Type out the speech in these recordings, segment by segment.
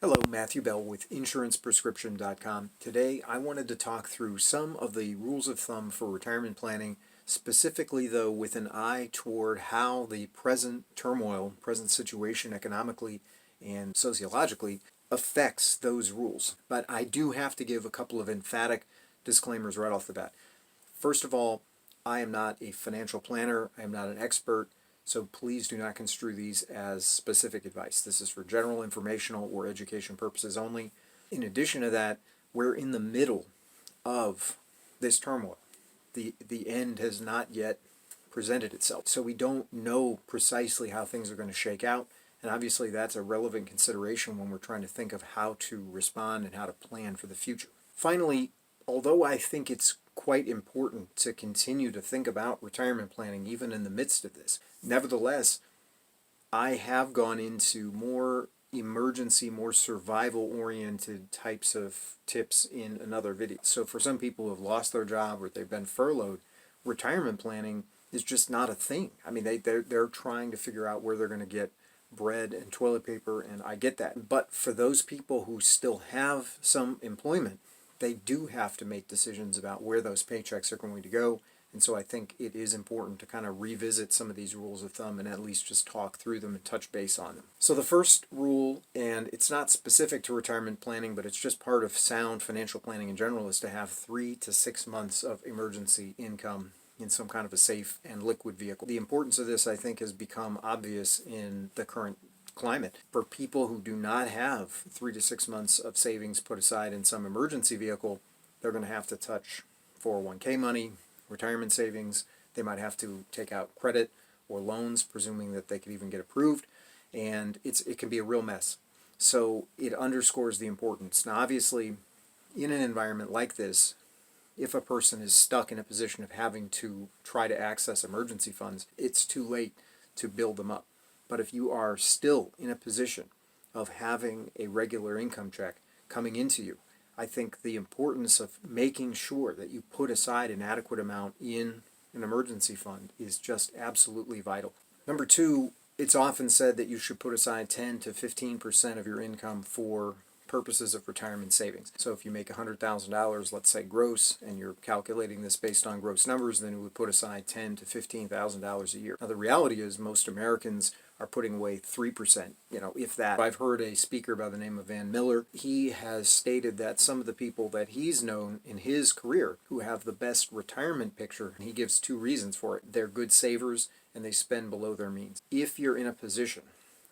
Hello, Matthew Bell with InsurancePrescription.com. Today I wanted to talk through some of the rules of thumb for retirement planning, specifically though with an eye toward how the present turmoil, present situation economically and sociologically affects those rules. But I do have to give a couple of emphatic disclaimers right off the bat. First of all, I am not a financial planner, I am not an expert, so please do not construe these as specific advice. This is for general informational or education purposes only. In addition to that, we're in the middle of this turmoil. The end has not yet presented itself, so we don't know precisely how things are going to shake out, and obviously that's a relevant consideration when we're trying to think of how to respond and how to plan for the future. Finally, although I think it's quite important to continue to think about retirement planning even in the midst of this, nevertheless, I have gone into more emergency, more survival-oriented types of tips in another video. So for some people who have lost their job or they've been furloughed, retirement planning is just not a thing. I mean, they're trying to figure out where they're going to get bread and toilet paper, and I get that. But for those people who still have some employment, they do have to make decisions about where those paychecks are going to go. And so I think it is important to kind of revisit some of these rules of thumb and at least just talk through them and touch base on them. So the first rule, and it's not specific to retirement planning, but it's just part of sound financial planning in general, is to have 3 to 6 months of emergency income in some kind of a safe and liquid vehicle. The importance of this, I think, has become obvious in the current climate. For people who do not have 3 to 6 months of savings put aside in some emergency vehicle, they're going to have to touch 401k money, retirement savings. They might have to take out credit or loans, presuming that they could even get approved, and it can be a real mess. So it underscores the importance. Now, obviously, in an environment like this, if a person is stuck in a position of having to try to access emergency funds, it's too late to build them up. But if you are still in a position of having a regular income check coming into you, I think the importance of making sure that you put aside an adequate amount in an emergency fund is just absolutely vital. Number two, it's often said that you should put aside 10 to 15% of your income for purposes of retirement savings. So if you make $100,000, let's say gross, and you're calculating this based on gross numbers, then you would put aside $10,000 to $15,000 a year. Now the reality is most Americans are putting away 3%, if that. I've heard a speaker by the name of Van Miller. He has stated that some of the people that he's known in his career who have the best retirement picture, he gives 2 reasons for it. They're good savers and they spend below their means. If you're in a position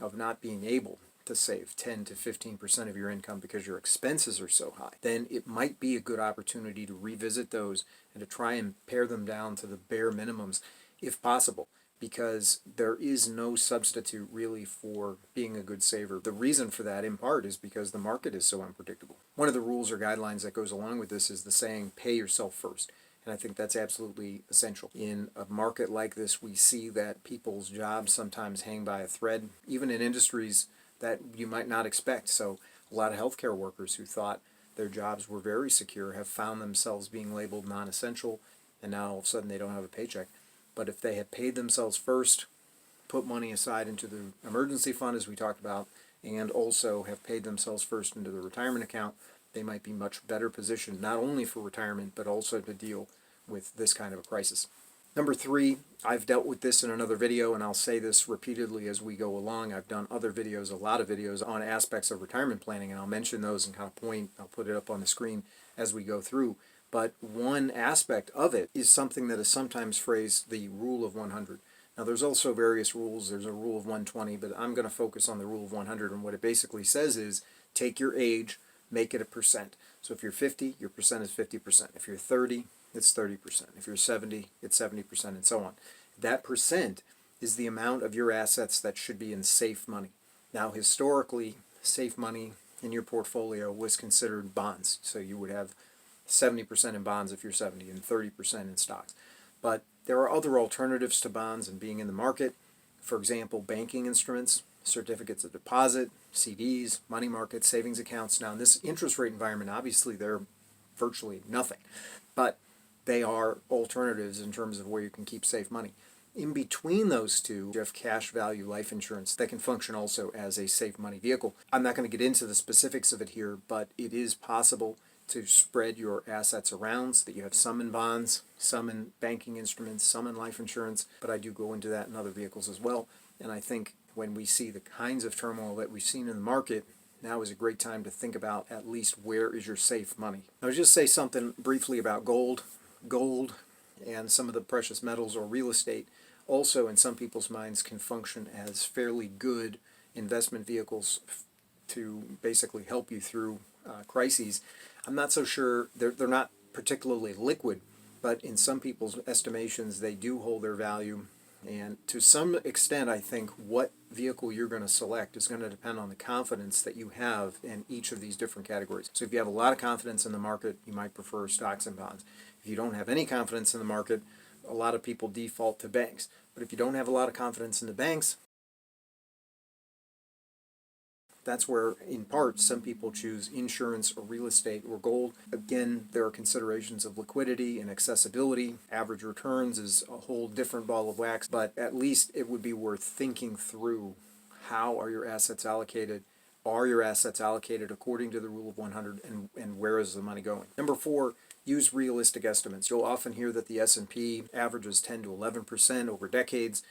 of not being able to save 10 to 15% of your income because your expenses are so high, then it might be a good opportunity to revisit those and to try and pare them down to the bare minimums if possible, because there is no substitute really for being a good saver. The reason for that, in part, is because the market is so unpredictable. One of the rules or guidelines that goes along with this is the saying, pay yourself first. And I think that's absolutely essential. In a market like this, we see that people's jobs sometimes hang by a thread, even in industries that you might not expect. So a lot of healthcare workers who thought their jobs were very secure have found themselves being labeled non-essential, and now all of a sudden they don't have a paycheck. But if they had paid themselves first, put money aside into the emergency fund, as we talked about, and also have paid themselves first into the retirement account, they might be much better positioned, not only for retirement, but also to deal with this kind of a crisis. Number 3, I've dealt with this in another video, and I'll say this repeatedly as we go along. I've done other videos, a lot of videos on aspects of retirement planning, and I'll mention those and kind of point, I'll put it up on the screen as we go through. But one aspect of it is something that is sometimes phrased the rule of 100. Now there's also various rules. There's a rule of 120, but I'm going to focus on the rule of 100, and what it basically says is take your age, make it a percent. So if you're 50, your percent is 50%. If you're 30, it's 30%. If you're 70, it's 70%, and so on. That percent is the amount of your assets that should be in safe money. Now historically, safe money in your portfolio was considered bonds. So you would have 70% in bonds if you're 70 and 30% in stocks. But there are other alternatives to bonds and being in the market. For example, banking instruments, certificates of deposit, CDs, money markets, savings accounts. Now in this interest rate environment, obviously they're virtually nothing, but they are alternatives in terms of where you can keep safe money. In between those two, you have cash value life insurance that can function also as a safe money vehicle. I'm not going to get into the specifics of it here, but it is possible to spread your assets around so that you have some in bonds, some in banking instruments, some in life insurance, but I do go into that in other vehicles as well. And I think when we see the kinds of turmoil that we've seen in the market, now is a great time to think about at least where is your safe money. I'll just say something briefly about gold. Gold and some of the precious metals or real estate also in some people's minds can function as fairly good investment vehicles to basically help you through crises. I'm not so sure, they're not particularly liquid, but in some people's estimations they do hold their value. And to some extent, I think what vehicle you're going to select is going to depend on the confidence that you have in each of these different categories. So if you have a lot of confidence in the market, you might prefer stocks and bonds. If you don't have any confidence in the market, a lot of people default to banks. But if you don't have a lot of confidence in the banks, that's where, in part, some people choose insurance or real estate or gold. Again, there are considerations of liquidity and accessibility. Average returns is a whole different ball of wax, but at least it would be worth thinking through how are your assets allocated. Are your assets allocated according to the rule of 100, and where is the money going? Number 4, use realistic estimates. You'll often hear that the S&P averages 10 to 11% over decades,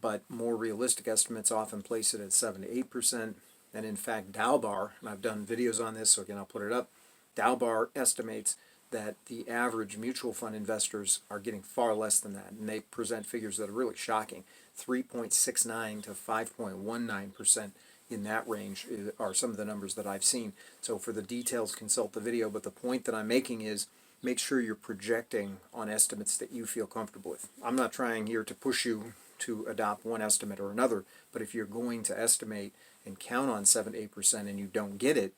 but more realistic estimates often place it at 7 to 8%. And in fact, Dalbar, and I've done videos on this, so again, I'll put it up. Dalbar estimates that the average mutual fund investors are getting far less than that, and they present figures that are really shocking. 3.69 to 5.19% in that range are some of the numbers that I've seen. So for the details, consult the video, but the point that I'm making is make sure you're projecting on estimates that you feel comfortable with. I'm not trying here to push you to adopt one estimate or another, but if you're going to estimate and count on 7 to 8% and you don't get it,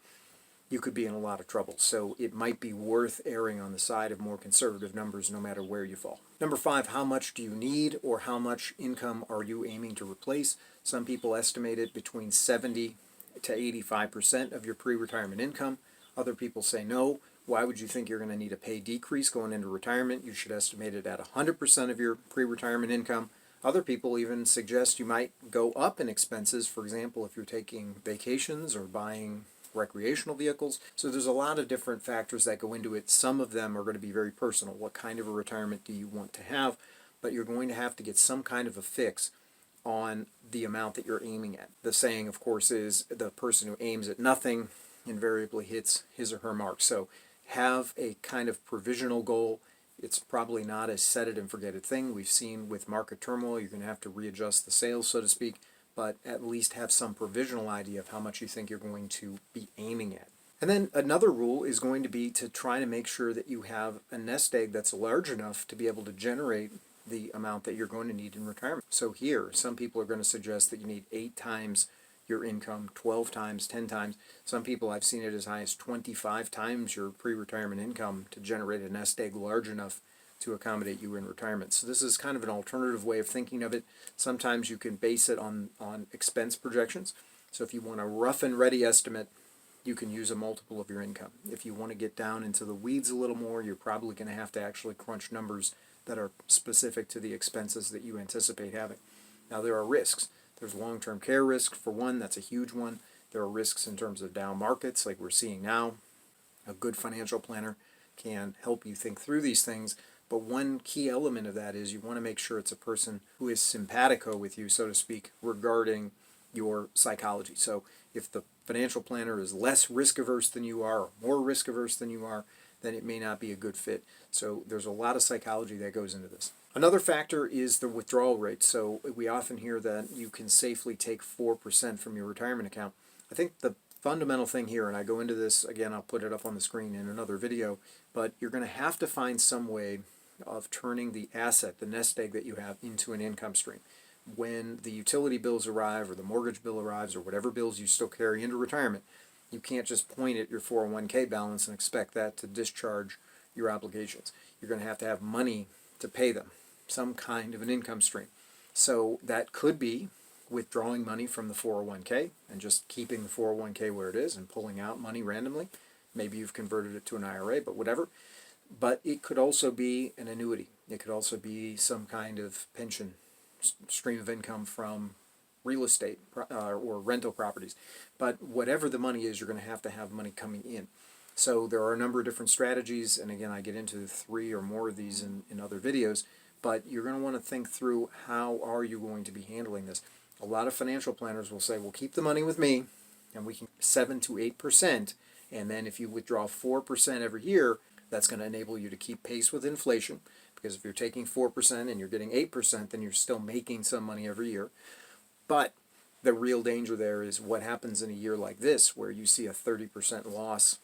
you could be in a lot of trouble. So it might be worth erring on the side of more conservative numbers no matter where you fall. Number 5, how much do you need or how much income are you aiming to replace? Some people estimate it between 70 to 85% of your pre-retirement income. Other people say no. Why would you think you're going to need a pay decrease going into retirement? You should estimate it at 100% of your pre-retirement income. Other people even suggest you might go up in expenses, for example, if you're taking vacations or buying recreational vehicles. So there's a lot of different factors that go into it. Some of them are going to be very personal. What kind of a retirement do you want to have? But you're going to have to get some kind of a fix on the amount that you're aiming at. The saying, of course, is the person who aims at nothing invariably hits his or her mark. So have a kind of provisional goal. It's probably not a set it and forget it thing. We've seen with market turmoil, you're going to have to readjust the sails, so to speak, but at least have some provisional idea of how much you think you're going to be aiming at. And then another rule is going to be to try to make sure that you have a nest egg that's large enough to be able to generate the amount that you're going to need in retirement. So here, some people are going to suggest that you need 8 times your income, 12 times, 10 times. Some people, I've seen it as high as 25 times your pre-retirement income to generate a nest egg large enough to accommodate you in retirement. So this is kind of an alternative way of thinking of it. Sometimes you can base it on expense projections. So if you want a rough and ready estimate, you can use a multiple of your income. If you want to get down into the weeds a little more, you're probably going to have to actually crunch numbers that are specific to the expenses that you anticipate having. Now there are risks. There's long-term care risk, for one. That's a huge one. There are risks in terms of down markets like we're seeing now. A good financial planner can help you think through these things, but one key element of that is you want to make sure it's a person who is simpatico with you, so to speak, regarding your psychology. So if the financial planner is less risk-averse than you are or more risk-averse than you are, then it may not be a good fit. So there's a lot of psychology that goes into this. Another factor is the withdrawal rate. So we often hear that you can safely take 4% from your retirement account. I think the fundamental thing here, and I go into this, again, I'll put it up on the screen in another video, but you're going to have to find some way of turning the asset, the nest egg that you have, into an income stream. When the utility bills arrive or the mortgage bill arrives or whatever bills you still carry into retirement, you can't just point at your 401k balance and expect that to discharge your obligations. You're going to have money to pay them, some kind of an income stream. So that could be withdrawing money from the 401k and just keeping the 401k where it is and pulling out money randomly. Maybe you've converted it to an IRA, but whatever. But it could also be an annuity. It could also be some kind of pension stream of income from real estate or rental properties. But whatever the money is, you're going to have money coming in. So there are a number of different strategies, and again, I get into 3 or more of these in other videos, but you're going to want to think through how are you going to be handling this. A lot of financial planners will say, well, keep the money with me, and we can 7 to 8%, and then if you withdraw 4% every year, that's going to enable you to keep pace with inflation, because if you're taking 4% and you're getting 8%, then you're still making some money every year. But the real danger there is what happens in a year like this, where you see a 30% loss.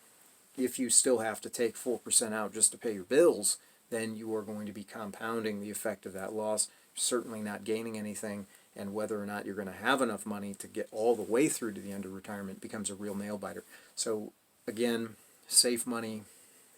If you still have to take 4% out just to pay your bills, then you are going to be compounding the effect of that loss, certainly not gaining anything, and whether or not you're going to have enough money to get all the way through to the end of retirement becomes a real nail biter. So again, save money.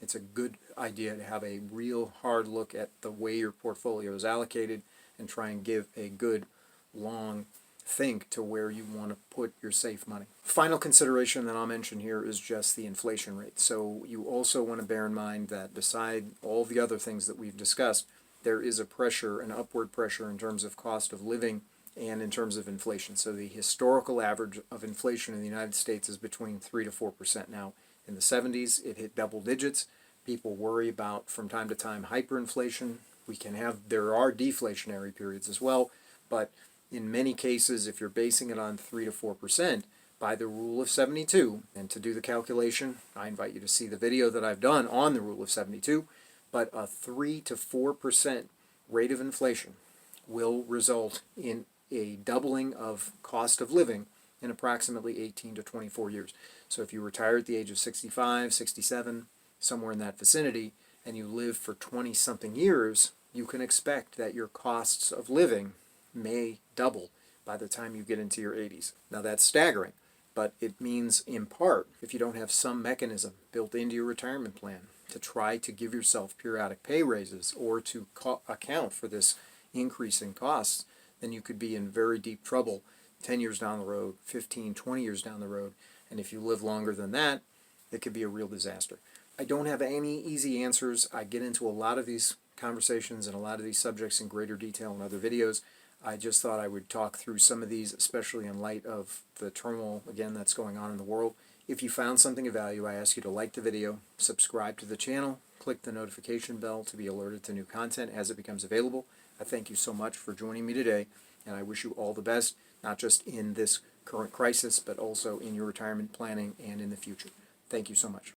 It's a good idea to have a real hard look at the way your portfolio is allocated and try and give a good long think to where you want to put your safe money. Final consideration that I'll mention here is just the inflation rate. So you also want to bear in mind that beside all the other things that we've discussed, there is a pressure, an upward pressure in terms of cost of living and in terms of inflation. So the historical average of inflation in the United States is between 3 to 4%. Now, in the 70s, it hit double digits. People worry about, from time to time, hyperinflation. There are deflationary periods as well, but in many cases, if you're basing it on 3 to 4%, by the rule of 72, and to do the calculation, I invite you to see the video that I've done on the rule of 72, but a 3 to 4% rate of inflation will result in a doubling of cost of living in approximately 18 to 24 years. So if you retire at the age of 65, 67, somewhere in that vicinity, and you live for 20-something years, you can expect that your costs of living may double by the time you get into your 80s. Now that's staggering, but it means in part, if you don't have some mechanism built into your retirement plan to try to give yourself periodic pay raises or to account for this increase in costs, then you could be in very deep trouble 10 years down the road, 15, 20 years down the road, and if you live longer than that, it could be a real disaster. I don't have any easy answers. I get into a lot of these conversations and a lot of these subjects in greater detail in other videos. I just thought I would talk through some of these, especially in light of the turmoil, again, that's going on in the world. If you found something of value, I ask you to like the video, subscribe to the channel, click the notification bell to be alerted to new content as it becomes available. I thank you so much for joining me today, and I wish you all the best, not just in this current crisis, but also in your retirement planning and in the future. Thank you so much.